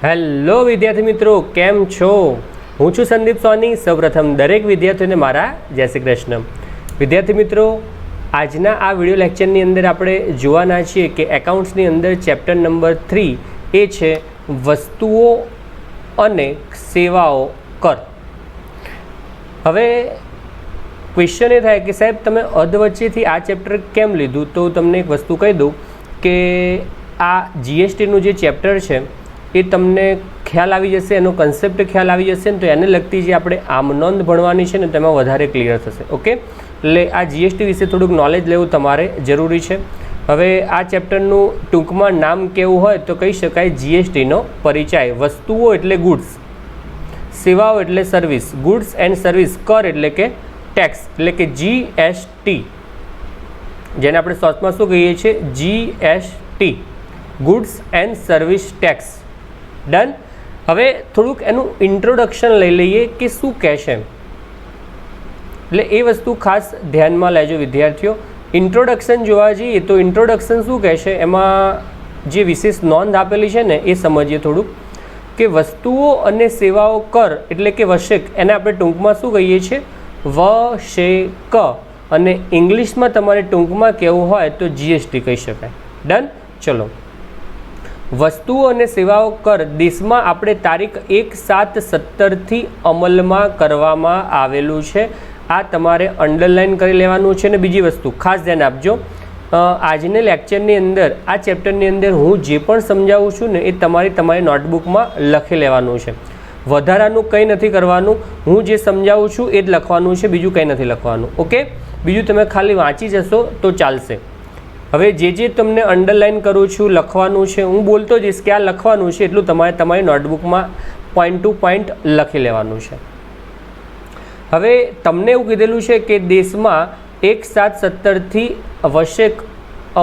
Hello વિદ્યાર્થી મિત્રો, કેમ છો? હું છું સંદીપ સોની. સૌપ્રથમ દરેક વિદ્યાર્થીઓને મારા જય શ્રી કૃષ્ણ. વિદ્યાર્થી મિત્રો, આજના આ વિડીયો લેક્ચરની અંદર આપણે જોવાના છીએ કે એકાઉન્ટ્સની અંદર ચેપ્ટર નંબર 3 એ છે વસ્તુઓ અને સેવાઓ કર. હવે ક્વેશ્ચન એ થાય કે સાહેબ તમે અધવચ્ચેથી આ ચેપ્ટર કેમ લીધું? તો તમને એક વસ્તુ કહી દઉં કે આ જીએસટીનું જે ચેપ્ટર છે એ તમને ખ્યાલ આવી જશે, એનો કન્સેપ્ટ ખ્યાલ આવી જશે ને તો એને લગતી જે આપણે આમ નોંધ ભણવાની છે ને તેમાં વધારે ક્લિયર થશે. ઓકે, એટલે આ જીએસટી વિશે થોડુંક નોલેજ લેવું તમારે જરૂરી છે. હવે આ ચેપ્ટરનું ટૂંકમાં નામ કેવું હોય તો કહી શકાય જીએસટીનો પરિચય. વસ્તુઓ એટલે ગુડ્સ, સેવાઓ એટલે સર્વિસ, ગુડ્સ એન્ડ સર્વિસ, કર એટલે કે ટેક્સ એટલે કે જીએસટી, જેને આપણે શોર્ટમાં શું કહીએ છીએ? GST, goods and service tax. Done. હવે થોડુંક એનું ઇન્ટ્રોડક્શન લઈ લઈએ કે શું કહેશે, એટલે એ વસ્તુ ખાસ ધ્યાનમાં લેજો વિદ્યાર્થીઓ. ઇન્ટ્રોડક્શન જોવા જઈએ તો ઇન્ટ્રોડક્શન શું કહેશે, એમાં જે વિશેષ નોંધ આપેલી છે ને એ સમજીએ થોડુંક. કે વસ્તુઓ અને સેવાઓ કર એટલે કે વશેક, એને આપણે ટૂંકમાં શું કહીએ છીએ? વશેક. અને ઇંગ્લિશમાં તમારે ટૂંકમાં કહેવું હોય તો જીએસટી કહી શકાય. ડન. ચલો, વસ્તુઓ અને સેવાઓ કર દેશમાં આપણે તારીખ 1/7/17થી અમલમાં કરવામાં આવેલું છે. આ તમારે અંડરલાઇન કરી લેવાનું છે. ને બીજી વસ્તુ ખાસ ધ્યાન આપજો, આજના લેક્ચરની અંદર આ ચેપ્ટરની અંદર હું જે પણ સમજાવું છું ને એ તમારી નોટબુકમાં લખી લેવાનું છે. વધારાનું કંઈ નથી કરવાનું. હું જે સમજાવું છું એ જ લખવાનું છે, બીજું કંઈ નથી લખવાનું. ઓકે, બીજું તમે ખાલી વાંચી જશો તો ચાલશે. હવે જે તમને અંડરલાઇન કરું છું, લખવાનું છે, હું બોલતો જઈશ કે આ લખવાનું છે, એટલું તમારે તમારી નોટબુકમાં પોઈન્ટ ટુ પોઈન્ટ લખી લેવાનું છે. હવે તમને એવું કીધેલું છે કે દેશમાં 1/7/17થી વશેક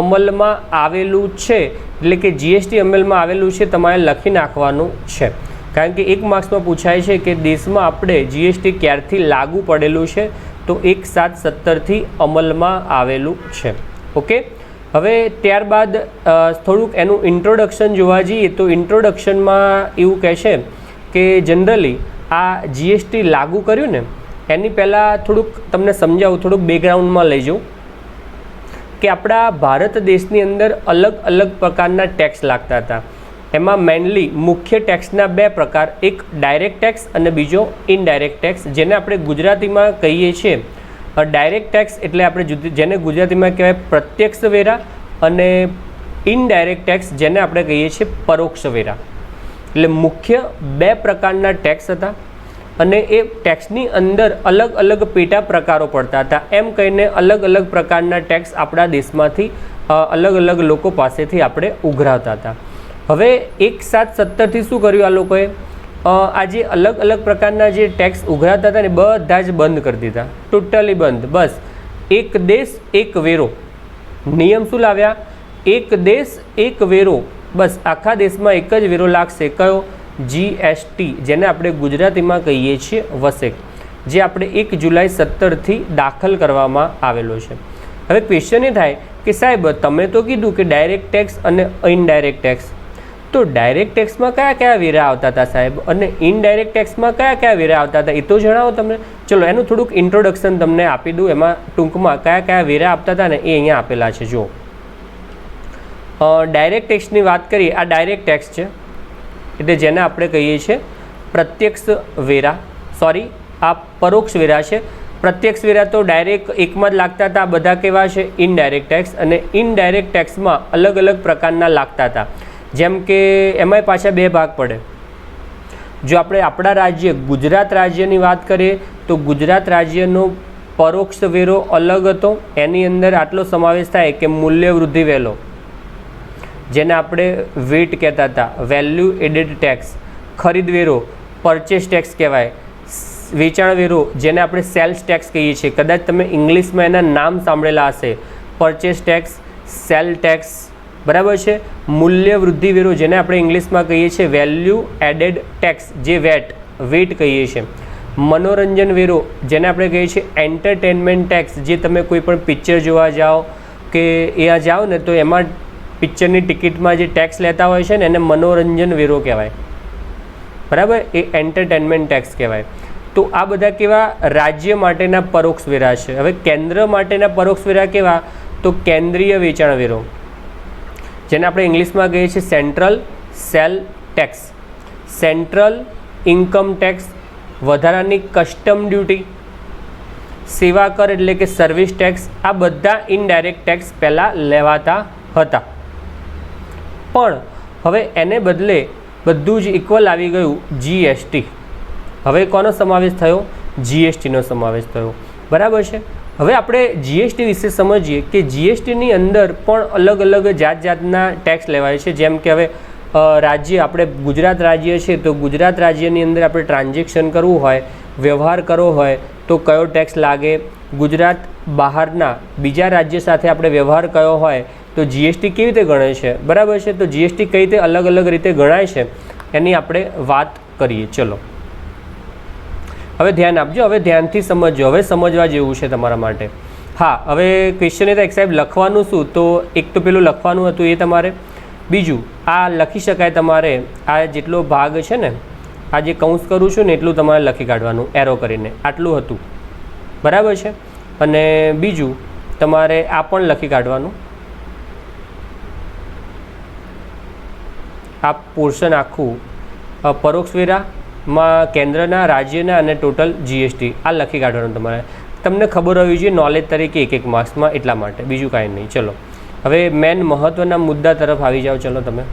અમલમાં આવેલું છે, એટલે કે જીએસટી અમલમાં આવેલું છે, તમારે લખી નાખવાનું છે. કારણ કે 1 માર્ક્સમાં પૂછાય છે કે દેશમાં આપણે જીએસટી ક્યારથી લાગુ પડેલું છે, તો 1/7/17થી અમલમાં આવેલું છે. ઓકે, હવે ત્યારબાદ થોડુંક એનું ઇન્ટ્રોડક્શન જોવા જઈએ તો ઇન્ટ્રોડક્શનમાં એવું કહેશે કે જનરલી આ જીએસટી લાગુ કર્યું ને એની પહેલાં થોડુંક તમને સમજાવું, થોડુંક બેકગ્રાઉન્ડમાં લઈ જાઉં કે આપણા ભારત દેશની અંદર અલગ અલગ પ્રકારના ટેક્સ લાગતા હતા. એમાં મેઇનલી મુખ્ય ટેક્સના 2 પ્રકાર, એક ડાયરેક્ટ ટેક્સ અને બીજો ઇનડાયરેક્ટ ટેક્સ, જેને આપણે ગુજરાતીમાં કહીએ છીએ ડાયરેક્ટ ટેક્સ, એટલે આપણે જેને ગુજરાતીમાં કહેવાય પ્રત્યક્ષ વેરા, અને ઇનડાયરેક્ટ ટેક્સ જેને આપણે કહીએ છીએ પરોક્ષ વેરા. એટલે મુખ્ય 2 પ્રકારના ટેક્સ હતા અને એ ટેક્સની અંદર અલગ અલગ પેટા પ્રકારો પડતા હતા. એમ કહીને અલગ અલગ પ્રકારના ટેક્સ આપણા દેશમાંથી અલગ અલગ લોકો પાસેથી આપણે ઉઘરાવતા હતા. હવે 1/7/17થી શું કર્યું આ લોકોએ? આ જે અલગ અલગ પ્રકારના જે ટેક્સ ઉઘરાતા હતા ને બધા જ બંધ કરી દીધા, ટોટલી બંધ. બસ એક દેશ એક વેરો, નિયમ શું લાવ્યા? એક દેશ એક વેરો. બસ આખા દેશમાં એક જ વેરો લાગશે. કયો? જીએસટી, જેને આપણે ગુજરાતીમાં કહીએ છીએ વસેક, જે આપણે 1 જુલાઈ 17થી દાખલ કરવામાં આવેલો છે. હવે ક્વેશ્ચન એ થાય કે સાહેબ તમે તો કીધું કે ડાયરેક્ટ ટેક્સ અને ઇનડાયરેક્ટ ટેક્સ, તો ડાયરેક્ટ ટેક્સમાં કયા કયા વેરા આવતા હતા સાહેબ, અને ઇનડાયરેક્ટ ટેક્સમાં કયા કયા વેરા આવતા હતા, એ તો જણાવો તમને. ચલો, એનું થોડુંક ઇન્ટ્રોડક્શન તમને આપી દઉં. એમાં ટૂંકમાં કયા કયા વેરા આપતા હતા ને એ અહીંયા આપેલા છે. જો ડાયરેક્ટ ટેક્સની વાત કરીએ, આ ડાયરેક્ટ ટેક્સ છે, એટલે જેને આપણે કહીએ છીએ પ્રત્યક્ષ વેરા. સોરી, આ પરોક્ષ વેરા છે. પ્રત્યક્ષ વેરા તો ડાયરેક્ટ એકમાં જ લાગતા હતા. બધા કેવા છે? Indirect tax. અને ઇનડાયરેક્ટ ટેક્સમાં અલગ અલગ પ્રકારના લાગતા હતા. જેમ કે એમાંય પાછા 2 ભાગ પડે. જો આપણે આપણા રાજ્ય ગુજરાત રાજ્યની વાત કરીએ તો ગુજરાત રાજ્યનો પરોક્ષ વેરો અલગ હતો. એની અંદર આટલો સમાવેશ થાય કે મૂલ્ય વૃદ્ધિ વેરો, જેને આપણે વેટ કહેતા હતા, વેલ્યુ એડેડ ટેક્સ. ખરીદ વેરો પરચેસ ટેક્સ કહેવાય. વેચાણ વેરો જેને આપણે સેલ્સ ટેક્સ કહીએ છીએ, કદાચ તમે ઇંગ્લિશમાં એના નામ સાંભળેલા હશે, પરચેસ ટેક્સ, સેલ ટેક્સ, બરાબર છે. મૂલ્ય વૃદ્ધિ વેરો જેને આપણે ઇંગ્લિશમાં કહીએ છીએ વેલ્યુ એડેડ ટેક્સ, જે વેટ કહીએ છીએ. મનોરંજન વેરો જેને આપણે કહીએ છીએ એન્ટરટેનમેન્ટ ટેક્સ, જે તમે કોઈ પણ પિક્ચર જોવા જાઓ કે અહીંયા જાઓ ને તો એમાં પિક્ચરની ટિકિટમાં જે ટેક્સ લેતા હોય છે ને એને મનોરંજન વેરો કહેવાય. બરાબર, એ એન્ટરટેનમેન્ટ ટેક્સ કહેવાય. તો આ બધા કેવા રાજ્ય માટેના પરોક્ષ વેરા છે. હવે કેન્દ્ર માટેના પરોક્ષ વેરા કેવા, તો કેન્દ્રીય વેચાણ વેરો, જેને આપણે ઇંગ્લિશમાં કહીએ છીએ central cell tax, central income tax, વધારાની કસ્ટમ ડ્યુટી, સેવા કર એટલે કે સર્વિસ ટેક્સ. આ બધા ઇનડાયરેક્ટ ટેક્સ પહેલાં લેવાતા હતા, પણ હવે એને બદલે બધું જ ઇક્વલ આવી ગયું જીએસટી. હવે કોનો સમાવેશ થયો? જીએસટીનો સમાવેશ થયો. બરાબર છે. હવે આપણે જીએસટી વિશે સમજીએ કે જીએસટીની અંદર પણ અલગ અલગ જાત જાતના ટેક્સ લેવાય છે. જેમ કે હવે રાજ્ય, આપણે ગુજરાત રાજ્ય છે તો ગુજરાત રાજ્યની અંદર આપણે ટ્રાન્ઝેક્શન કરવું હોય, વ્યવહાર કરવો હોય તો કયો ટેક્સ લાગે. ગુજરાત બહારના બીજા રાજ્ય સાથે આપણે વ્યવહાર કયો હોય તો જીએસટી કેવી રીતે ગણાય છે. બરાબર છે. તો જીએસટી કઈ રીતે અલગ અલગ રીતે ગણાય છે એની આપણે વાત કરીએ. ચલો હવે ધ્યાન આપજો, હવે ધ્યાનથી સમજજો. હવે સમજવા જેવું છે તમારા માટે. હા, હવે ક્વેશ્ચન એ તો સાહેબ લખવાનું શું, તો એક તો પેલું લખવાનું હતું એ તમારે, બીજું આ લખી શકાય તમારે, આ જેટલો ભાગ છે ને, આ જે કૌંસ કરું છું ને એટલું તમારે લખી કાઢવાનું એરો કરીને, આટલું હતું. બરાબર છે. અને બીજું તમારે આ પણ લખી કાઢવાનું, આ પોર્શન આખું પરોક્ષ વેરામાં કેન્દ્રના, રાજ્યના અને ટોટલ જીએસટી આ લખી કાઢવાનું તમારે. તમને ખબર હોવી જોઈએ નોલેજ તરીકે એક માર્ક્સમાં, એટલા માટે, બીજું કાંઈ નહીં. ચલો હવે મેન મહત્ત્વના મુદ્દા તરફ આવી જાઓ. ચલો તમે,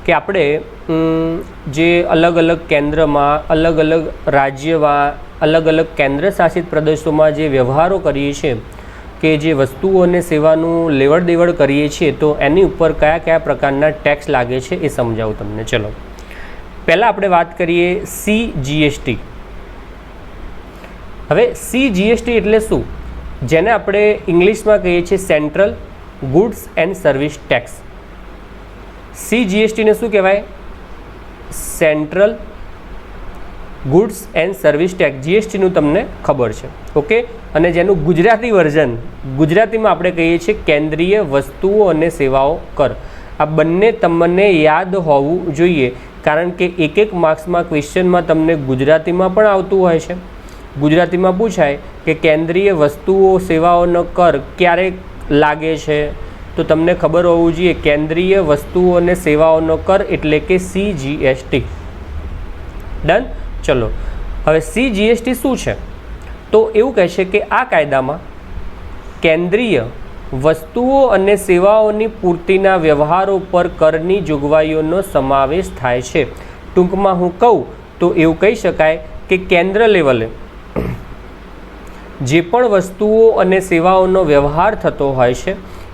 કે આપણે જે અલગ અલગ કેન્દ્રમાં, અલગ અલગ રાજ્યમાં, અલગ અલગ કેન્દ્ર શાસિત પ્રદેશોમાં જે વ્યવહારો કરીએ છીએ, કે જે વસ્તુઓ અને સેવાનું લેવડ દેવડ કરીએ છીએ, તો એની ઉપર કયા કયા પ્રકારના ટેક્સ લાગે છે એ સમજાવું તમને. ચલો પહેલાં આપણે વાત કરીએ CGST. હવે CGST એટલે શું, જેને આપણે ઇંગ્લિશમાં કહીએ છીએ central goods and service tax. CGST ને શું કહેવાય? Central goods and service tax. જીએસટીનું તમને ખબર છે, ઓકે. અને જેનું ગુજરાતી વર્ઝન, ગુજરાતીમાં આપણે કહીએ છીએ કેન્દ્રીય વસ્તુઓ અને સેવાઓ કર. આ બંને તમને યાદ હોવું જોઈએ, કારણ કે એક એક માર્ક્સમાં ક્વેશ્ચનમાં તમને ગુજરાતીમાં પણ આવતું હોય છે. ગુજરાતીમાં પૂછાય કે કેન્દ્રીય વસ્તુઓ સેવાઓનો કર ક્યારે લાગે છે, તો તમને ખબર હોવું જોઈએ કેન્દ્રીય વસ્તુઓ અને સેવાઓનો કર એટલે કે CGST. ડન. ચલો હવે CGST શું છે, તો એવું કહે છે કે આ કાયદામાં કેન્દ્રીય વસ્તુઓ અને સેવાઓની પૂર્તિના વ્યવહારો પર કરની જોગવાઈઓનો સમાવેશ થાય છે. ટૂંકમાં હું કહું તો એવું કહી શકાય કે કેન્દ્ર લેવલે જે પણ વસ્તુઓ અને સેવાઓનો વ્યવહાર થતો હોય છે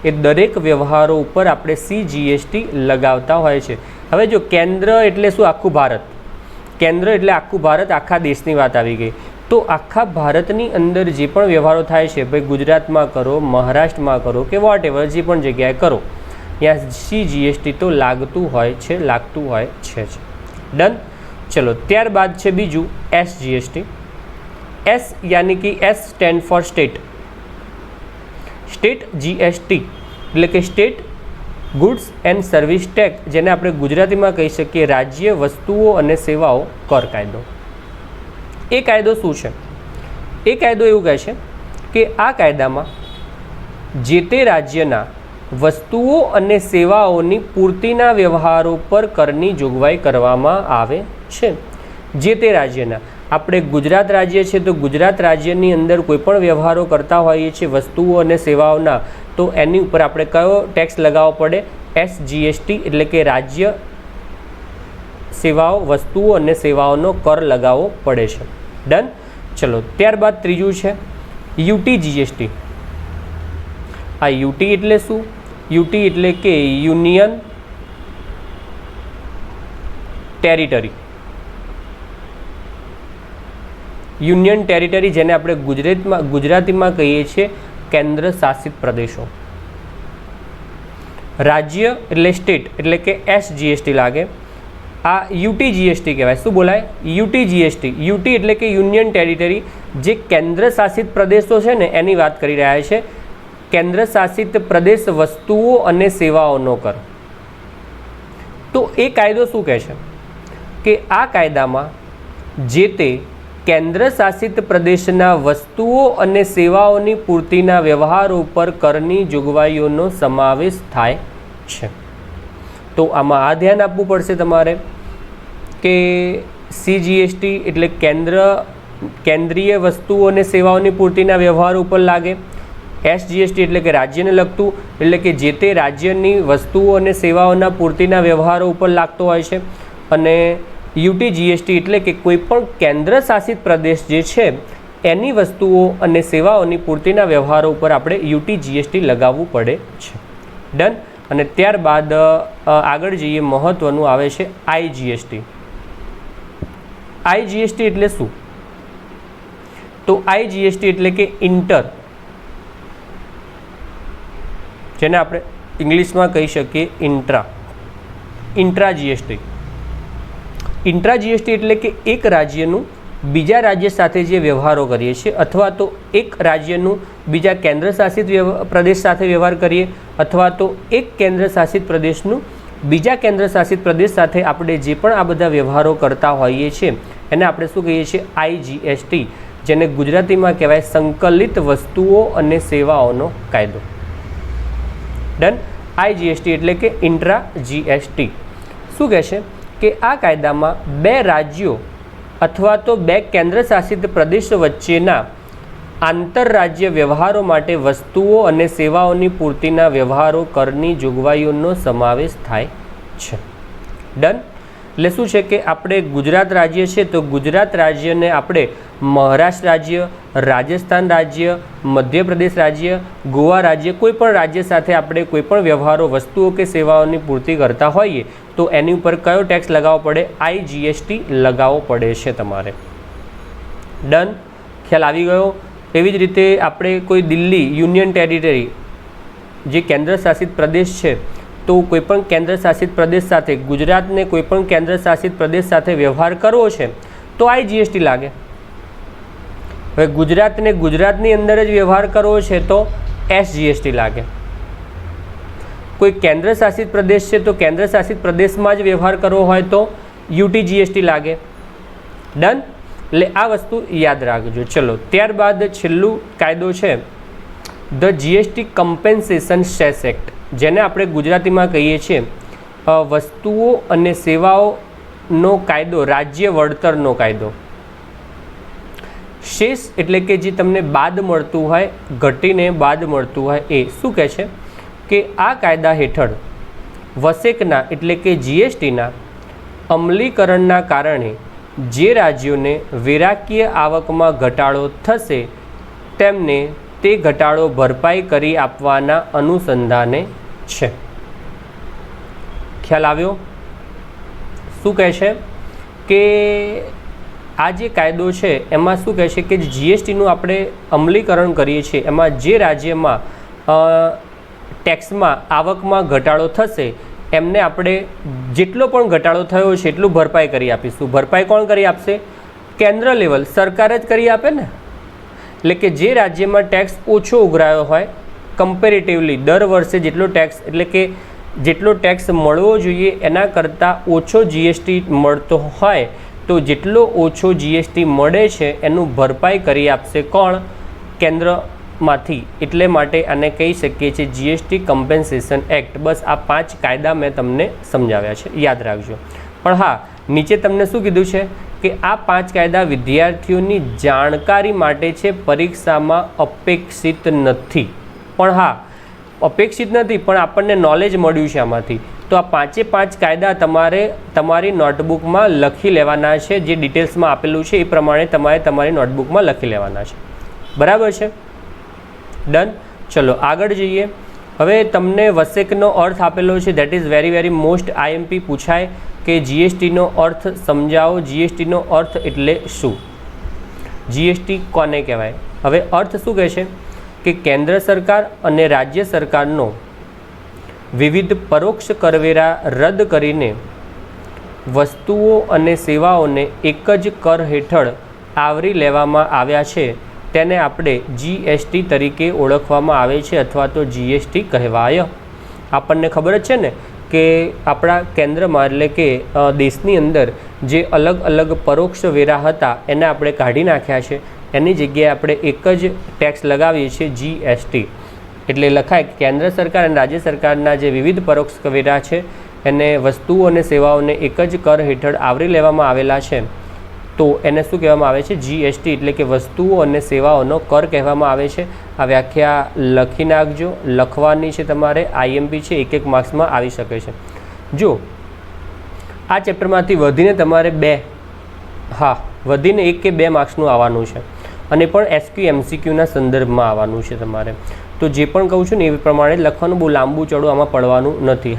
એ દરેક વ્યવહારો ઉપર આપણે CGST લગાવતા હોય છે. હવે જો કેન્દ્ર એટલે શું? આખું ભારત. કેન્દ્ર એટલે આખું ભારત, આખા દેશની વાત આવી ગઈ. તો આખા ભારતની અંદર જે પણ વ્યવહારો થાય છે, ભાઈ ગુજરાતમાં કરો, મહારાષ્ટ્રમાં કરો કે વોટ એવર, જે પણ જગ્યાએ કરો, ત્યાં CGST તો લાગતું હોય છે, લાગતું હોય છે. ડન. ચલો ત્યારબાદ છે બીજું SGST. S यानी कि S stand for state. State GST એટલે કે state goods and service tax, જેને આપણે ગુજરાતીમાં કહી શકીએ રાજ્ય વસ્તુઓ અને સેવાઓ કર કાયદો. એ કાયદો શું છે? એ કાયદો એવું કહે છે કે આ કાયદામાં જે તે રાજ્યના વસ્તુઓ અને સેવાઓની પૂર્તિના વ્યવહારો પર કરની જોગવાઈ કરવામાં આવે છે. જે તે રાજ્યના, આપણે ગુજરાત રાજ્ય છે તો ગુજરાત રાજ્યની અંદર કોઈ પણ વ્યવહારો કરતા હોઈએ છીએ વસ્તુઓ અને સેવાઓના, તો એની ઉપર આપણે કયો ટેક્સ લગાવવો પડે? SGST એટલે કે રાજ્ય સેવાઓ, વસ્તુઓ અને સેવાઓનો કર લગાવવો પડે છે. ડન. ચલો ત્યારબાદ ત્રીજું છે UTGST. આ UT એટલે શું? UT એટલે કે યુનિયન ટેરિટરી. યુનિયન ટેરિટરી, જેને આપણે ગુજરાતીમાં કહીએ છીએ કેન્દ્ર શાસિત પ્રદેશો. રાજ્ય એટલે સ્ટેટ એટલે કે SGST લાગે. આ UTGST કહેવાય. શું બોલાય? UTGST. UT એટલે કે યુનિયન ટેરિટરી, જે કેન્દ્ર શાસિત પ્રદેશો છે ને એની વાત કરી રહ્યા છે. કેન્દ્ર શાસિત પ્રદેશ વસ્તુઓ અને સેવાઓનો કર. તો એ કાયદો શું કહે છે? કે આ કાયદામાં જે તે કેન્દ્ર શાસિત પ્રદેશના વસ્તુઓ અને સેવાઓની પૂર્તિના વ્યવહારો ઉપર કરની જોગવાઈઓનો સમાવેશ થાય છે. તો આમાં આ ધ્યાન આપવું પડશે તમારે કે CGST એટલે કેન્દ્રીય વસ્તુઓ અને સેવાઓની પૂર્તિના વ્યવહાર ઉપર લાગે. SGST એટલે કે રાજ્યને લગતું, એટલે કે જે તે રાજ્યની વસ્તુઓ અને સેવાઓના પૂર્તિના વ્યવહારો ઉપર લાગતો હોય છે. અને UTGST એટલે કે કોઈપણ કેન્દ્ર શાસિત પ્રદેશ જે છે એની વસ્તુઓ અને સેવાઓની પૂર્તિના વ્યવહારો ઉપર આપણે UTGST લગાવવું પડે છે. ડન. અને ત્યારબાદ આગળ જઈએ, મહત્ત્વનું આવે છે IGST. IGST એટલે શું? તો IGST એટલે કે જેને આપણે ઇંગ્લિશમાં કહી શકીએ ઇન્ટ્રા GST. ઇન્ટ્રા GST એટલે કે એક રાજ્યનું બીજા રાજ્ય સાથે જે વ્યવહારો કરીએ છીએ, અથવા તો એક રાજ્યનું બીજા કેન્દ્ર શાસિત પ્રદેશ સાથે વ્યવહાર કરીએ, અથવા તો એક કેન્દ્ર શાસિત પ્રદેશનું બીજા કેન્દ્ર શાસિત પ્રદેશ સાથે આપણે જે પણ આ બધા વ્યવહારો કરતા હોઈએ છીએ એને આપણે શું કહીએ છીએ? IGST, જેને ગુજરાતીમાં કહેવાય સંકલિત વસ્તુઓ અને સેવાઓનો કાયદો. ડન. IGST એટલે કે ઇન્ટ્રા GST. શું કહે છે કે આ કાયદામાં બે રાજ્યો અથવા તો બે કેન્દ્ર શાસિત પ્રદેશો વચ્ચેના આંતરરાજ્ય વ્યવહારો માટે વસ્તુઓ અને સેવાઓની પૂર્તિના વ્યવહારો કરની જોગવાઈઓનો સમાવેશ થાય છે. ડન. એટલે શું છે કે આપણે ગુજરાત રાજ્ય છે તો ગુજરાત રાજ્યને આપણે મહારાષ્ટ્ર રાજ્ય, રાજસ્થાન રાજ્ય, મધ્યપ્રદેશ રાજ્ય, ગોવા રાજ્ય, કોઈ પણ રાજ્ય સાથે આપણે કોઈ પણ વ્યવહારો, વસ્તુઓ કે સેવાઓની પૂર્તિ કરતા હોઈએ તો એની ઉપર કયો ટેક્સ લગાવવો પડે? IGST લગાવવો પડે છે તમારે. ડન. ખ્યાલ આવી ગયો. એવી જ રીતે આપણે કોઈ દિલ્હી યુનિયન ટેરિટરી જે કેન્દ્ર શાસિત પ્રદેશ છે તો કોઈપણ કેન્દ્ર શાસિત પ્રદેશ સાથે ગુજરાતને કોઈપણ કેન્દ્ર શાસિત પ્રદેશ સાથે વ્યવહાર કરવો છે તો IGST લાગે. હવે ગુજરાતને ગુજરાતની અંદર જ વ્યવહાર કરવો છે તો SGST લાગે. કોઈ કેન્દ્ર શાસિત પ્રદેશ છે તો કેન્દ્ર શાસિત પ્રદેશમાં જ વ્યવહાર કરવો હોય તો UTGST લાગે. ડન. એટલે આ વસ્તુ યાદ રાખજો. ચલો, ત્યારબાદ છેલ્લું કાયદો છે the GST compensation cess act, જેને આપણે ગુજરાતીમાં કહીએ છીએ વસ્તુઓ અને સેવાઓનો કાયદો, રાજ્ય વળતરનો કાયદો. શેષ એટલે કે જે તમને બાદ મળતું હોય, ઘટીને બાદ મળતું હોય એ. શું કહે છે કે આ કાયદા હેઠળ વસેકના એટલે કે GSTના અમલીકરણના કારણે જે રાજ્યોને વેરાકીય આવકમાં ઘટાડો થશે તેમને તે ઘટાડો ભરપાઈ કરી આપવાના અનુસંધાને છે. ખ્યાલ આવ્યો? શું કહે છે કે આ જે કાયદો છે એમાં શું કહે છે કે GSTનું આપણે અમલીકરણ કરીએ છીએ એમાં જે રાજ્યમાં ટેક્સમાં આવકમાં ઘટાડો થશે એમને આપણે જેટલો પણ ઘટાડો થયો છે એટલું ભરપાઈ કરી આપીશું. ભરપાઈ કોણ કરી આપશે? કેન્દ્ર લેવલ, સરકાર જ કરી આપે ને. એટલે કે જે રાજ્યમાં ટેક્સ ઓછો ઉઘરાયો હોય કમ્પેરેટિવલી દર વર્ષે જેટલો ટેક્સ, એટલે કે જેટલો ટેક્સ મળવો જોઈએ એના કરતાં ઓછો GST મળતો હોય તો જેટલો ઓછો GST મળે છે એનું ભરપાઈ કરી આપશે કોણ? કેન્દ્રમાંથી. એટલે માટે આને કહી શકીએ છીએ GST કમ્પેન્સેશન એક્ટ. બસ આ 5 કાયદા મેં તમને સમજાવ્યા છે, યાદ રાખજો. પણ હા, નીચે તમને શું કીધું છે કે આ 5 કાયદા વિદ્યાર્થીઓની જાણકારી માટે છે, પરીક્ષામાં અપેક્ષિત નથી. પણ હા, અપેક્ષિત નથી પણ આપણને નોલેજ મળ્યું છે આમાંથી. તો આ 5 કાયદા તમારે તમારી નોટબુકમાં લખી લેવાના છે. જે ડિટેલ્સમાં આપેલું છે એ પ્રમાણે તમારે તમારી નોટબુકમાં લખી લેવાના છે. બરાબર છે? ડન. ચલો આગળ જઈએ. હવે તમને વસેકનો અર્થ આપેલો છે, that is very most IMP પૂછાય કે GSTનો અર્થ સમજાવો. GSTનો અર્થ એટલે શું? GST કોને કહેવાય? હવે અર્થ શું કહે છે કે કેન્દ્ર સરકાર અને રાજ્ય સરકારનો વિવિધ પરોક્ષ કરવેરા રદ કરીને વસ્તુઓ અને સેવાઓને એક જ કર હેઠળ આવરી લેવામાં આવ્યા છે તેને આપણે GST તરીકે ઓળખવામાં આવે છે અથવા તો GST કહેવાય. આપણને ખબર જ છે ને કે આપણા કેન્દ્રમાં એટલે કે દેશની અંદર જે અલગ અલગ પરોક્ષ વેરા હતા એને આપણે કાઢી નાખ્યા છે, એની જગ્યાએ આપણે એક જ ટેક્સ લગાવીએ છીએ GST. એટલે લખાય કે કેન્દ્ર સરકાર અને રાજ્ય સરકારના જે વિવિધ પરોક્ષ વેરા છે એને વસ્તુઓ અને સેવાઓને એક જ કર હેઠળ આવરી લેવામાં આવેલા છે, તો એને શું કહેવામાં આવે છે? GST. એટલે કે વસ્તુઓ અને સેવાઓનો કર કહેવામાં આવે છે. આ વ્યાખ્યા લખી નાખજો, લખવાની છે તમારે, IMP છે, એક માર્ક્સમાં આવી શકે છે. જો આ ચેપ્ટરમાંથી વધીને તમારે વધીને 1 કે 2 માર્ક્સનું આવવાનું છે, અને પણ SQ MCQના સંદર્ભમાં આવવાનું છે તમારે. તો જે પણ કહું છું ને એ પ્રમાણે લખવાનું, બહુ લાંબુ ચોડું આમાં પડવાનું નથી.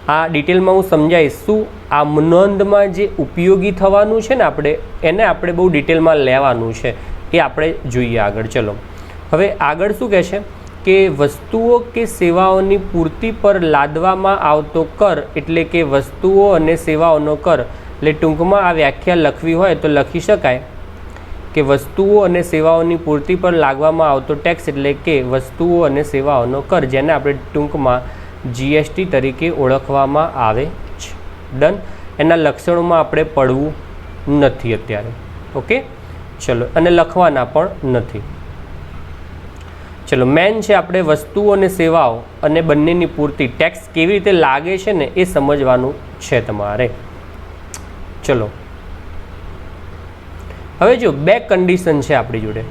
આ ડિટેલમાં હું સમજાવીશ. શું આ નોંધમાં જે ઉપયોગી થવાનું છે ને એને આપણે બહુ ડિટેલમાં લેવાનું છે, એ આપણે જોઈએ આગળ. ચલો હવે આગળ શું કહે છે કે વસ્તુઓ કે સેવાઓની પૂર્તિ પર લાદવામાં આવતો કર, એટલે કે વસ્તુઓ અને સેવાઓનો કર. એટલે ટૂંકમાં આ વ્યાખ્યા લખવી હોય તો લખી શકાય કે વસ્તુઓ અને સેવાઓની પૂર્તિ પર લાગવામાં આવતો ટેક્સ એટલે કે વસ્તુઓ અને સેવાઓનો કર, જેને આપણે ટૂંકમાં GST તરીકે ઓળખવામાં આવે છે. ડન. એના લક્ષણોમાં આપણે પડવું નથી અત્યારે. ઓકે, ચલો, અને લખવાના પણ નથી. ચલો, મેન છે આપણે વસ્તુઓ અને સેવાઓ અને બંનેની પૂર્તિ ટેક્સ કેવી રીતે લાગે છે ને એ સમજવાનું છે તમારે. ચલો હવે જો 2 કન્ડિશન છે આપણી જોડે.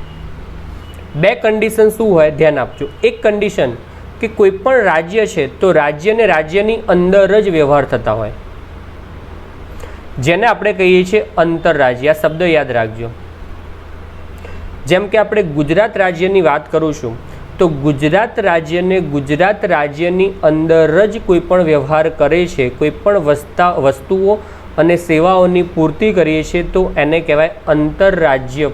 2 કન્ડિશન શું હોય ધ્યાન આપજો. એક કન્ડિશન કે કોઈ પણ રાજ્ય છે તો રાજ્યને રાજ્યની અંદર જ વ્યવહાર થતા હોય, જેને આપણે કહીએ છીએ આંતરરાજ્ય. આ શબ્દ યાદ રાખજો. જેમ કે આપણે ગુજરાત રાજ્યની વાત કરું છું તો ગુજરાત રાજ્યને ગુજરાત રાજ્યની અંદર જ કોઈ પણ વ્યવહાર કરે છે, કોઈ પણ વસ્તુઓ અને સેવાઓની પૂર્તિ કરીએ છીએ તો એને કહેવાય આંતરરાજ્ય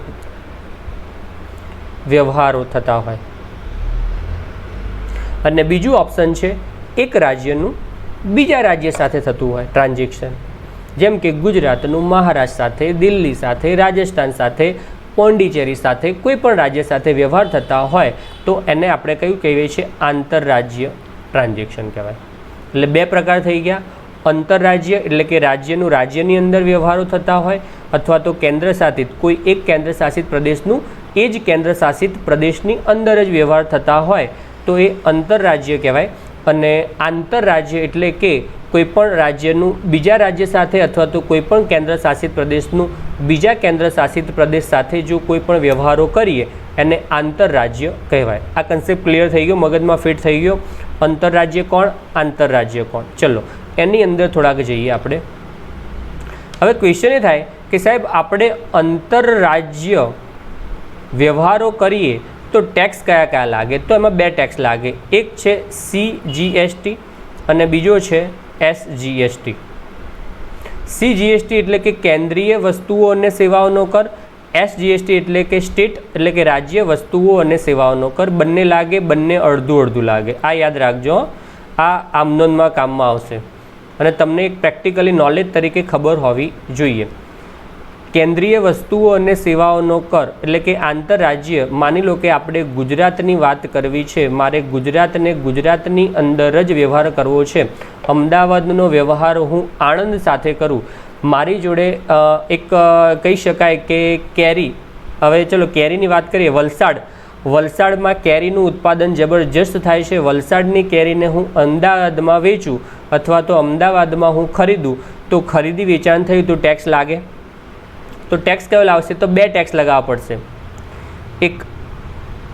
વ્યવહારો થતા હોય. અને બીજું ઓપ્શન છે એક રાજ્યનું બીજા રાજ્ય સાથે થતું હોય ટ્રાન્ઝેક્શન. જેમ કે ગુજરાતનું મહારાષ્ટ્ર સાથે, દિલ્હી સાથે, રાજસ્થાન સાથે, પોંડિચેરી સાથે, કોઈ પણ રાજ્ય સાથે વ્યવહાર થતા હોય તો એને આપણે કયું કહીએ છીએ? આંતરરાજ્ય ટ્રાન્ઝેક્શન કહેવાય. એટલે 2 પ્રકાર થઈ ગયા. આંતરરાજ્ય એટલે કે રાજ્યનું રાજ્યની અંદર વ્યવહારો થતા હોય, અથવા તો કેન્દ્ર શાસિત કોઈ એક કેન્દ્ર શાસિત પ્રદેશનું એ જ કેન્દ્ર શાસિત પ્રદેશની અંદર જ વ્યવહાર થતા હોય તો એ આંતરરાજ્ય કહેવાય. અને આંતરરાજ્ય એટલે કે કોઈ પણ રાજ્યનું બીજા રાજ્ય સાથે અથવા તો કોઈ પણ કેન્દ્ર શાસિત પ્રદેશનું બીજા કેન્દ્ર શાસિત પ્રદેશ સાથે જો કોઈ પણ વ્યવહારો કરીએ એને આંતરરાજ્ય કહેવાય. આ કન્સેપ્ટ ક્લિયર થઈ ગયો, મગજમાં ફિટ થઈ ગયો. આંતરરાજ્ય કોણ, આંતરરાજ્ય કોણ. ચલો એની અંદર થોડાક જઈએ આપણે. હવે ક્વેશ્ચન એ થાય કે સાહેબ આપણે આંતરરાજ્ય વ્યવહારો કરીએ તો ટેક્સ કયા કયા લાગે? તો એમાં 2 ટેક્સ લાગે. એક છે CGST અને બીજો છે SGST. CGST એટલે કે કેન્દ્રીય વસ્તુઓ અને સેવાઓનો કર. SGST એટલે કે સ્ટેટ એટલે કે રાજ્ય વસ્તુઓ અને સેવાઓનો કર. બંને લાગે, બંને અડધું અડધું લાગે. આ યાદ રાખજો. આ આમનોંધમાં કામમાં આવશે અને તમને એક પ્રેક્ટિકલી નોલેજ તરીકે ખબર હોવી જોઈએ. કેન્દ્રીય વસ્તુઓ અને સેવાઓનો કર એટલે કે આંતરરાજ્ય. માની લો કે આપણે ગુજરાતની વાત કરવી છે, મારે ગુજરાતને ગુજરાતની અંદર જ વ્યવહાર કરવો છે. અમદાવાદનો વ્યવહાર હું આણંદ સાથે કરું. મારી જોડે એક કહી શકાય કે કેરી, હવે ચલો કેરીની વાત કરીએ. વલસાડમાં કેરીનું ઉત્પાદન જબરજસ્ત થાય છે. વલસાડની કેરીને હું અમદાવાદમાં વેચું અથવા તો અમદાવાદમાં હું ખરીદું તો ખરીદી વેચાણ થયું તો ટેક્સ લાગે. તો ટેક્સ કયો લાવશે? તો 2 ટેક્સ લગાવવા પડશે. એક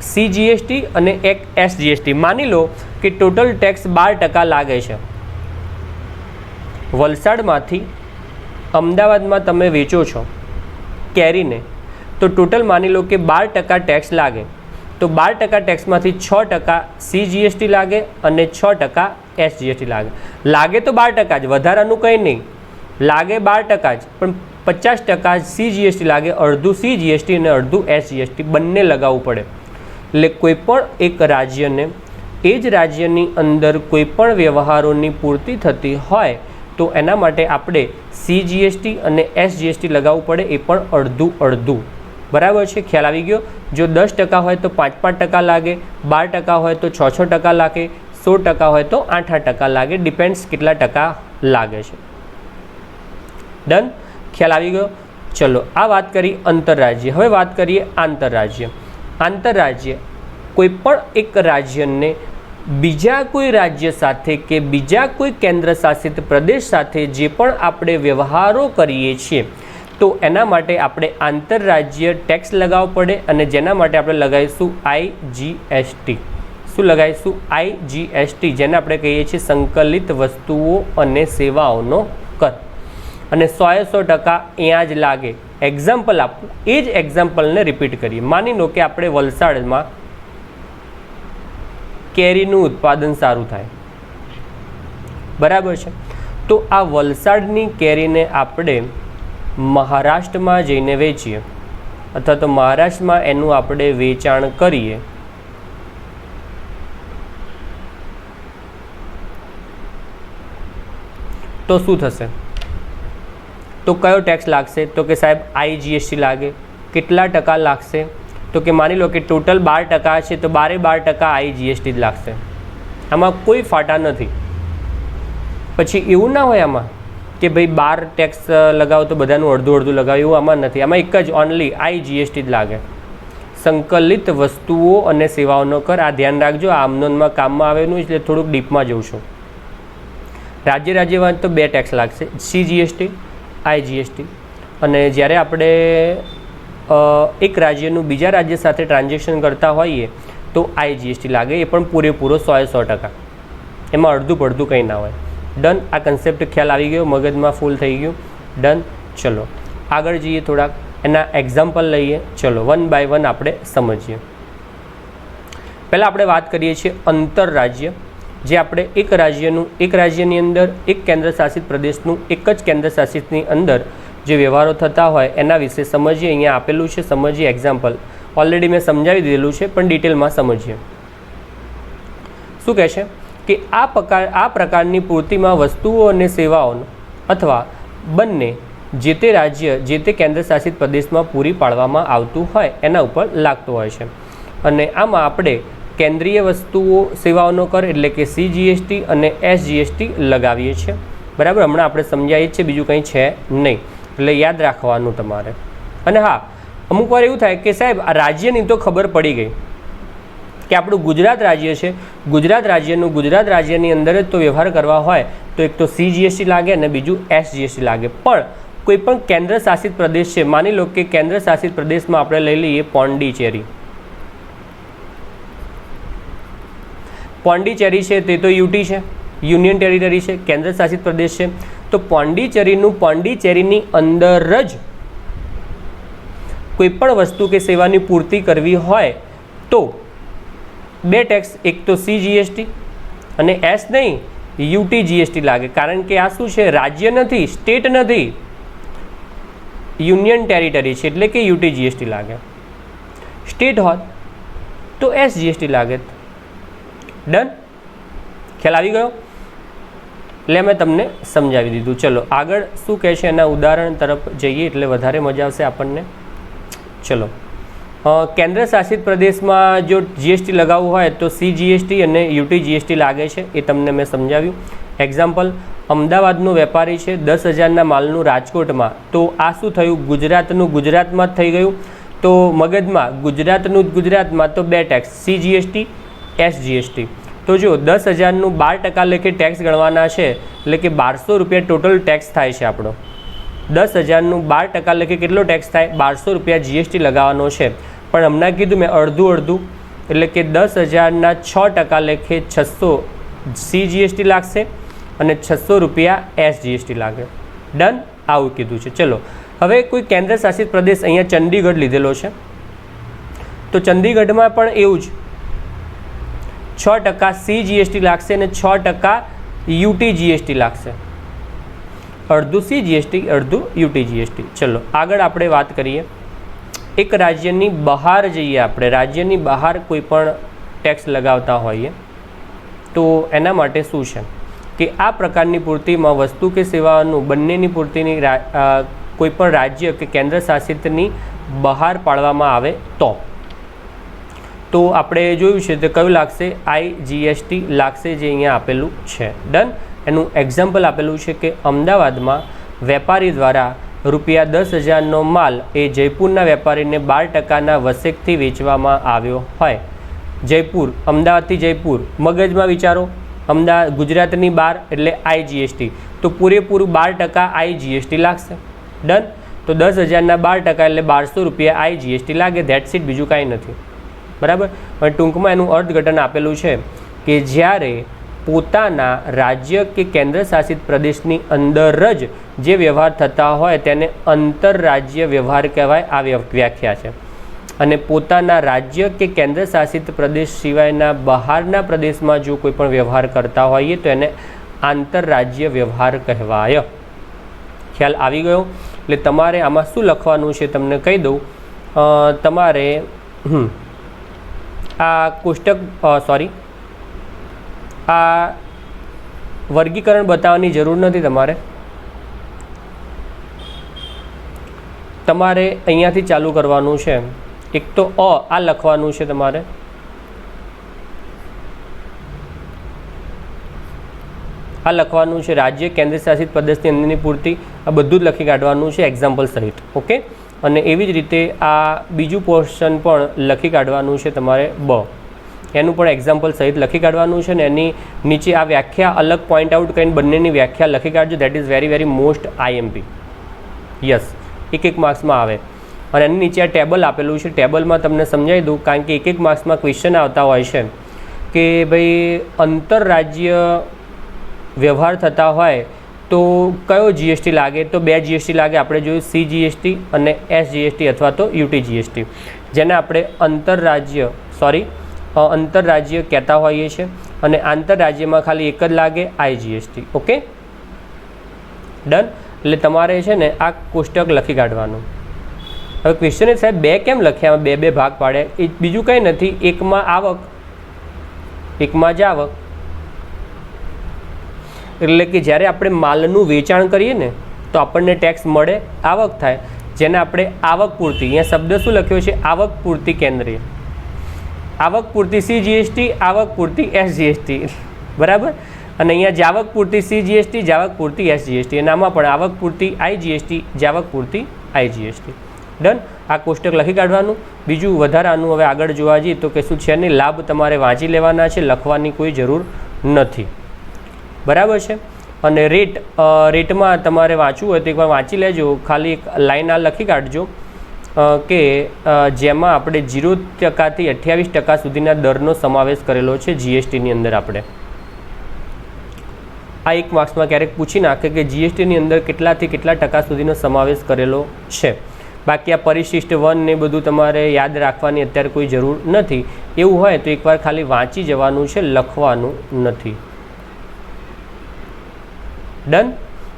CGST અને એક SGST. માની લો કે ટોટલ ટેક્સ 12% લાગે છે. વલસાડમાંથી અમદાવાદમાં તમે વેચો છો કેરીને તો ટોટલ માની લો કે 12% ટેક્સ લાગે. તો 12% ટેક્સમાંથી 6% CGST લાગે અને 6% SGST લાગે. લાગે તો 12% જ, વધારાનું કંઈ નહીં. લાગે 12% જ, પણ 50% CGST લાગે. અડધું CGST અને અડધું SGST બંને લગાવવું પડે. એટલે કોઈ પણ એક રાજ્યને એ જ રાજ્યની અંદર કોઈ પણ વ્યવહારોની પૂર્તિ થતી હોય તો એના માટે આપણે CGST અને SGST લગાવવું પડે, એ પણ અડધું અડધું. બરાબર છે? ખ્યાલ આવી ગયો? જો 10% હોય તો 5% લાગે, 12% હોય તો 6% લાગે, 16% હોય તો 8% લાગે, ડિપેન્ડ્સ કેટલા ટકા લાગે છે. ડન, ખ્યાલ આવી ગયો. ચલો, આ વાત કરી આંતરરાજ્ય. હવે વાત કરીએ આંતરરાજ્ય. આંતરરાજ્ય કોઈ પણ એક રાજ્યને બીજા કોઈ રાજ્ય સાથે કે બીજા કોઈ કેન્દ્ર શાસિત પ્રદેશ સાથે જે પણ આપણે વ્યવહારો કરીએ છીએ તો એના માટે આપણે આંતરરાજ્ય ટેક્સ લગાવવો પડે, અને જેના માટે આપણે લગાવીશું IGST. શું લગાવીશું? IGST, જેને આપણે કહીએ છીએ સંકલિત વસ્તુઓ અને સેવાઓનો કર. અને 100% અહીંયા જ લાગે. એક્ઝામ્પલ આપું, એ જ એક્ઝામ્પલને રિપીટ કરીએ. માની લો કે આપણે વલસાડમાં કેરીનું ઉત્પાદન સારું થાય, બરાબર છે. તો આ વલસાડની કેરીને આપણે મહારાષ્ટ્રમાં જઈને વેચીએ અથવા તો મહારાષ્ટ્રમાં એનું આપણે વેચાણ કરીએ તો શું થશે? તો કયો ટેક્સ લાગશે? તો કે સાહેબ IGST લાગે. કેટલા ટકા લાગશે? તો કે માની લો કે ટોટલ 12% છે તો 12% IGST જ લાગશે. આમાં કોઈ ફાટા નથી. પછી એવું ના હોય આમાં કે ભાઈ 12 ટેક્સ લગાવો તો બધાનું અડધું અડધું લગાવો, એવું આમાં નથી. આમાં એક જ ઓનલી IGST જ લાગે. સંકલિત વસ્તુઓ અને સેવાઓનો કર. આ ધ્યાન રાખજો, આ આમનોનમાં કામમાં આવેલું, એટલે થોડુંક ડીપમાં જઉં છું. રાજ્યવાદ તો 2 ટેક્સ લાગશે, CGST, IGST. અને જ્યારે આપણે એક રાજ્યનું બીજા રાજ્ય સાથે ટ્રાન્ઝેક્શન કરતા હોઈએ તો IGST લાગે, એ પણ પૂરેપૂરો 100%. એમાં અડધું પડધું કંઈ ના હોય. ડન, આ કન્સેપ્ટ ખ્યાલ આવી ગયો, મગજમાં ફૂલ થઈ ગયું. ડન. ચલો આગળ જઈએ, થોડાક એના એક્ઝામ્પલ લઈએ. ચલો વન બાય વન આપણે સમજીએ. પહેલાં આપણે વાત કરીએ છીએ આંતરરાજ્ય, જે આપણે એક રાજ્યની અંદર એક કેન્દ્ર શાસિત પ્રદેશનું એક જ કેન્દ્ર શાસિતની અંદર જે વ્યવહારો થતા હોય એના વિશે સમજીએ. અહીંયા આપેલું છે, સમજીએ. એક્ઝામ્પલ ઓલરેડી મેં સમજાવી દીધેલું છે, પણ ડિટેલમાં સમજીએ. શું કહે છે કે આ પ્રકારની પૂર્તિમાં વસ્તુઓ અને સેવાઓનો અથવા બંને જે તે રાજ્ય જે તે કેન્દ્ર શાસિત પ્રદેશમાં પૂરી પાડવામાં આવતું હોય એના ઉપર લાગતું હોય છે. અને આમાં આપણે કેન્દ્રીય વસ્તુઓ સેવાઓનો કર એટલે કે CGST અને SGST લગાવીએ છીએ, બરાબર. હમણાં આપણે સમજાવીએ છીએ, બીજું કંઈ છે નહીં, એટલે યાદ રાખવાનું તમારે. અને હા, અમુક વાર એવું થાય કે સાહેબ આ રાજ્યની તો ખબર પડી ગઈ કે આપણું ગુજરાત રાજ્ય છે, ગુજરાત રાજ્યની અંદર જ તો વ્યવહાર કરવા હોય તો એક તો CGST લાગે અને બીજું SGST લાગે. પણ કોઈ પણ કેન્દ્ર શાસિત પ્રદેશ છે, માની લો કે કેન્દ્ર શાસિત પ્રદેશમાં આપણે લઈ લઈએ પોંડિચેરી. પોંડિચેરી છે તે તો UT છે, યુનિયન ટેરિટરી છે, કેન્દ્ર શાસિત પ્રદેશ છે. તો પોંડિચેરીની અંદર જ કોઈ પણ વસ્તુ કે સેવાની પૂર્તિ કરવી હોય તો 2 ટેક્સ, એક તો CGST અને S નહીં UTGST લાગે. કારણ કે આ શું છે? રાજ્ય નથી, સ્ટેટ નથી, યુનિયન ટેરિટરી છે, એટલે કે UTGST લાગે. સ્ટેટ હોત તો SGST લાગે. ડન, ખ્યાલ આવી ગયો? એટલે મેં તમને સમજાવી દીધું. ચલો આગળ શું કહે છે એના ઉદાહરણ તરફ જઈએ એટલે વધારે મજા આવશે આપણને. ચલો, કેન્દ્ર શાસિત પ્રદેશમાં જો GST લગાવવું હોય તો CGST અને UTGST લાગે છે, એ તમને મેં સમજાવ્યું. એક્ઝામ્પલ, અમદાવાદનો વેપારી છે, 10,000ના માલનું રાજકોટમાં, તો આ શું થયું? ગુજરાતનું ગુજરાતમાં જ થઈ ગયું. તો મગજમાં ગુજરાતમાં તો 2 ટેક્સ, CGST, SGST. તો જો 10,000નું 12% લેખે ટેક્સ ગણવાના છે, એટલે કે 1200 રૂપિયા ટોટલ ટેક્સ થાય છે આપણો. 10,000નું 12% લેખે કેટલો ટેક્સ થાય? 1200 રૂપિયા GST લગાવવાનો છે. પણ હમણાં કીધું મેં અડધું, એટલે કે 10,000ના 6% લેખે 600 CGST લાગશે અને 600 રૂપિયા SGST લાગે. ડન, આવું કીધું છે. ચલો હવે કોઈ કેન્દ્ર શાસિત પ્રદેશ, અહીંયા ચંડીગઢ લીધેલો છે, તો ચંડીગઢમાં પણ એવું જ 6% CGST લાગશે અને 6% UTGST લાગશે. અડધું CGST, અડધું UTGST. ચલો આગળ આપણે વાત કરીએ. એક રાજ્યની બહાર જઈએ આપણે, રાજ્યની બહાર કોઈ પણ ટેક્સ લગાવતા હોઈએ તો એના માટે શું છે કે આ પ્રકારની પૂર્તિમાં વસ્તુ કે સેવાઓનું બંનેની પૂર્તિની કોઈ પણ રાજ્ય કે કેન્દ્ર શાસિતની બહાર પાડવામાં આવે તો તો આપણે જોયું છે તો કયું લાગશે? IGST લાગશે, જે અહીંયા આપેલું છે. ડન. એનું એક્ઝામ્પલ આપેલું છે કે અમદાવાદમાં વેપારી દ્વારા ₹10,000નો માલ એ જયપુરના વેપારીને 12%ના વસેકથી વેચવામાં આવ્યો હોય. જયપુર, અમદાવાદથી જયપુર, મગજમાં વિચારો, અમદાવાદ ગુજરાતની બહાર એટલે IGST, તો પૂરેપૂરું 12% IGST લાગશે. ડન. તો 10,000ના 12% એટલે ₹1200 IGST લાગે. ધેટ્સ ઇટ, બીજું કાંઈ નથી. બરાબર. પણ ટૂંકમાં એનું અર્થઘટન આપેલું છે કે જ્યારે પોતાના રાજ્ય કે કેન્દ્ર શાસિત પ્રદેશની અંદર જ જે વ્યવહાર થતા હોય તેને આંતરરાજ્ય વ્યવહાર કહેવાય. આ વ્યાખ્યા છે. અને પોતાના રાજ્ય કે કેન્દ્ર શાસિત પ્રદેશ સિવાયના બહારના પ્રદેશમાં જો કોઈ પણ વ્યવહાર કરતા હોઈએ તો એને આંતરરાજ્ય વ્યવહાર કહેવાય. ખ્યાલ આવી ગયો? એટલે તમારે આમાં શું લખવાનું છે તમને કહી દઉં. તમારે આ કોષ્ટક આ વર્ગીકરણ બતાવવાની જરૂર નથી. તમારે અહીંયાથી ચાલુ કરવાનું છે. એક તો આ લખવાનું છે તમારે. આ લખવાનું છે રાજ્ય કેન્દ્ર શાસિત પ્રદેશની અંદરની પૂર્તિ. આ બધું જ લખી કાઢવાનું છે એક્ઝામ્પલ સહિત. ઓકે. અને એવી જ રીતે આ બીજું પોર્શન પણ લખી કાઢવાનું છે તમારે એનું પણ એક્ઝામ્પલ સહિત લખી કાઢવાનું છે. ને એની નીચે આ વ્યાખ્યા અલગ પોઈન્ટ આઉટ કરીને બંનેની વ્યાખ્યા લખી કાઢજો. That is very most IMP. Yes, એક માર્ક્સમાં આવે. અને એની નીચે આ ટેબલ આપેલું છે. ટેબલમાં તમને સમજાવી દઉં, કારણ કે એક માર્ક્સમાં ક્વેશ્ચન આવતા હોય છે કે ભાઈ આંતરરાજ્ય વ્યવહાર થતા હોય તો કયો GST લાગે? તો 2 GST લાગે. આપણે જોયું CGST અને SGST અથવા તો UTGST, જેને આપણે આંતરરાજ્ય કહેતા હોઈએ છીએ. અને આંતરરાજ્યમાં ખાલી એક જ લાગે, IGST. ઓકે. ડન. એટલે તમારે છે ને આ કોષ્ટક લખી કાઢવાનું. હવે ક્વેશ્ચન સાહેબ 2 કેમ લખ્યા? 2 ભાગ પાડ્યા. એ બીજું કંઈ નથી. એકમાં આવક, એકમાં જાવક. એટલે કે જ્યારે આપણે માલનું વેચાણ કરીએ ને તો આપણને ટેક્સ મળે, આવક થાય, જેને આપણે આવક પૂર્તિ, અહીંયા શબ્દ શું લખ્યો છે? આવક પૂર્તિ કેન્દ્રીય, આવક પૂર્તિ CGST, આવક પૂર્તિ SGST. બરાબર. અને અહીંયા જાવક પૂર્તિ CGST, જાવક પૂર્તિ SGST. અને આમાં પણ આવક પૂર્તિ IGST, જાવક પૂર્તિ IGST. ડન. આ કોષ્ટક લખી કાઢવાનું. બીજું વધારાનું હવે આગળ જોવા જઈએ તો કશું છે નહીં. લાભ તમારે વાંચી લેવાના છે, લખવાની કોઈ જરૂર નથી. બરાબર છે. અને રેટમાં તમારે વાંચવું હોય તો એકવાર વાંચી લેજો. ખાલી એક લાઈન આ લખી કાઢજો કે જેમાં આપણે 0% થી 28% સુધીના દરનો સમાવેશ કરેલો છે GSTની અંદર. આપણે આ એક માર્ક્સમાં ક્યારેક પૂછી નાખે કે GSTની અંદર કેટલાથી કેટલા ટકા સુધીનો સમાવેશ કરેલો છે. બાકી આ પરિશિષ્ટ 1 ને બધું તમારે યાદ રાખવાની અત્યારે કોઈ જરૂર નથી. એવું હોય તો એકવાર ખાલી વાંચી જવાનું છે, લખવાનું નથી. ડન.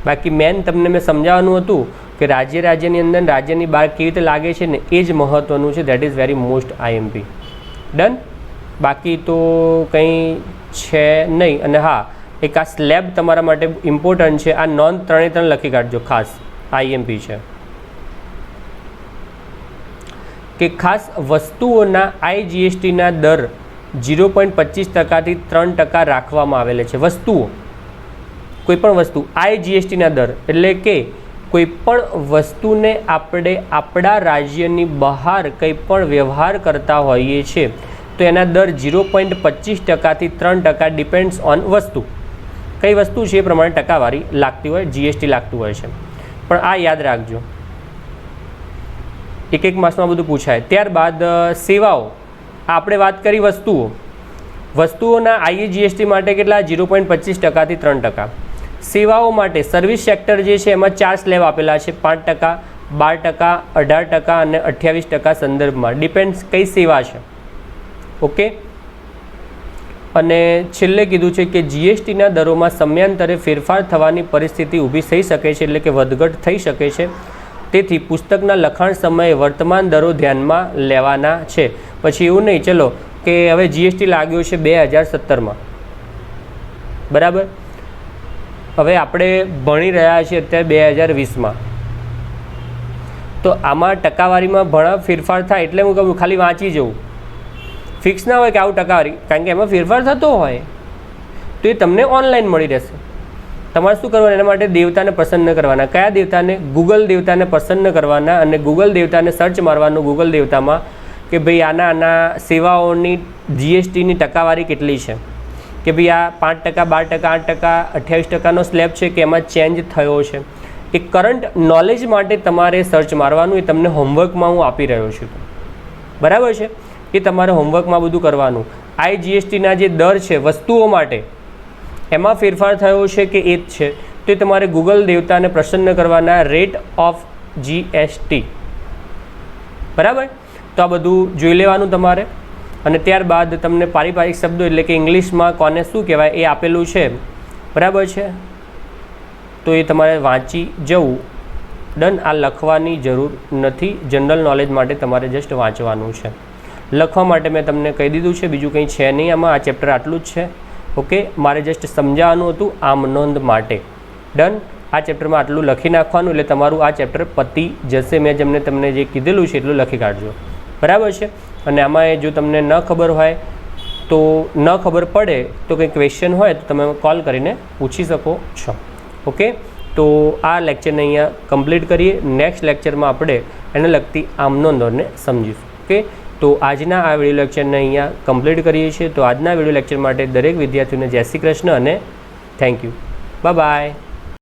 બાકી મેન તમને મેં સમજાવવાનું હતું કે રાજ્યની અંદર રાજ્યની બહાર કેવી રીતે લાગે છે ને એ જ મહત્ત્વનું છે. That is very most IMP. Done. બાકી તો કંઈ છે નહીં. અને હા, એક આ સ્લેબ તમારા માટે ઇમ્પોર્ટન્ટ છે. આ નોંધ 3 લખી કાઢજો. ખાસ IMP છે કે ખાસ વસ્તુઓના IGSTના દર 0.25% થી 3% રાખવામાં આવેલા છે. વસ્તુઓ, કોઈપણ વસ્તુ IGSTના દર એટલે કે કોઈપણ વસ્તુને આપણે આપણા રાજ્યની બહાર કંઈ પણ વ્યવહાર કરતા હોઈએ છીએ તો એના દર 0.25% થી 3% ડિપેન્ડ્સ ઓન વસ્તુ. કઈ વસ્તુ છે એ પ્રમાણે ટકાવારી લાગતી હોય, GST લાગતું હોય છે. પણ આ યાદ રાખજો, એક માસમાં બધું પૂછાય. ત્યારબાદ સેવાઓ, આપણે વાત કરી વસ્તુઓના IGST માટે કેટલા? 0.25% થી 3%. સેવાઓ માટે સર્વિસ સેક્ટર જે છે એમાં 4 સ્લેબ આપેલા છે, 5%, 12%, 18% અને 28% સંદર્ભમાં. ડિપેન્ડ્સ કઈ સેવા છે. ઓકે. અને છેલ્લે કીધું છે કે GSTના દરોમાં સમયાંતરે ફેરફાર થવાની પરિસ્થિતિ ઊભી થઈ શકે છે, એટલે કે વધઘટ થઈ શકે છે. તેથી પુસ્તકના લખાણ સમયે વર્તમાન દરો ધ્યાનમાં લેવાના છે. પછી એવું નહીં ચલો કે હવે GST લાગ્યો છે 2017માં, બરાબર. હવે આપણે ભણી રહ્યા છીએ અત્યારે 2020માં, તો આમાં ટકાવારીમાં ઘણા ફેરફાર થાય એટલે હું કહું ખાલી વાંચી જવું. ફિક્સ ના હોય કે આવું ટકાવારી, કારણ કે એમાં ફેરફાર થતો હોય તો એ તમને ઓનલાઈન મળી રહેશે. તમારે શું કરવાનું, એના માટે દેવતાને પ્રસન્ન કરવાના. કયા દેવતાને? ગૂગલ દેવતાને પ્રસન્ન કરવાના અને ગૂગલ દેવતાને સર્ચ મારવાનું ગૂગલ દેવતામાં કે ભાઈ આના સેવાઓની GSTની ટકાવારી કેટલી છે, કે ભાઈ આ 5%, 12%, 8%, 28%નો સ્લેબ છે કે એમાં ચેન્જ થયો છે. એ કરંટ નોલેજ માટે તમારે સર્ચ મારવાનું. એ તમને હોમવર્કમાં હું આપી રહ્યો છું, બરાબર છે? એ તમારે હોમવર્કમાં બધું કરવાનું. IGSTના જે દર છે વસ્તુઓ માટે, એમાં ફેરફાર થયો છે કે એ જ છે, તો એ તમારે ગૂગલ દેવતાને પ્રસન્ન કરવાના. રેટ ઓફ GST, બરાબર? તો આ બધું જોઈ લેવાનું તમારે. અને ત્યારબાદ તમને પારિભાષિક શબ્દો એટલે કે ઇંગ્લિશમાં કોને શું કહેવાય એ આપેલું છે, બરાબર છે? તો એ તમારે વાંચી જવું. ડન. આ લખવાની જરૂર નથી. જનરલ નોલેજ માટે તમારે જસ્ટ વાંચવાનું છે. લખવા માટે મેં તમને કહી દીધું છે, બીજું કંઈ છે નહીં આમાં. આ ચેપ્ટર આટલું જ છે. ઓકે, મારે જસ્ટ સમજાવવાનું હતું આમ નોંધ માટે. ડન. આ ચેપ્ટરમાં આટલું લખી નાખવાનું એટલે તમારું આ ચેપ્ટર પતી જશે. મેં જેમને તમને જે કીધેલું છે એટલું લખી કાઢજો, બરાબર છે? અને આમાં જો તમને ન ખબર હોય તો ન ખબર પડે તો કંઈ ક્વેશ્ચન હોય તો તમે કોલ કરીને પૂછી શકો છો. ઓકે, તો આ લેક્ચરને અહીંયા કમ્પ્લીટ કરીએ. નેક્સ્ટ લેક્ચરમાં આપણે એને લગતી આમ નોંધોને સમજીશું. ઓકે, તો આજના આ વિડીયો લેક્ચરને અહીંયા કમ્પ્લીટ કરીએ છીએ. તો આજના વિડીયો લેક્ચર માટે દરેક વિદ્યાર્થીઓને જય શ્રી કૃષ્ણ અને થેન્ક યુ. બાય.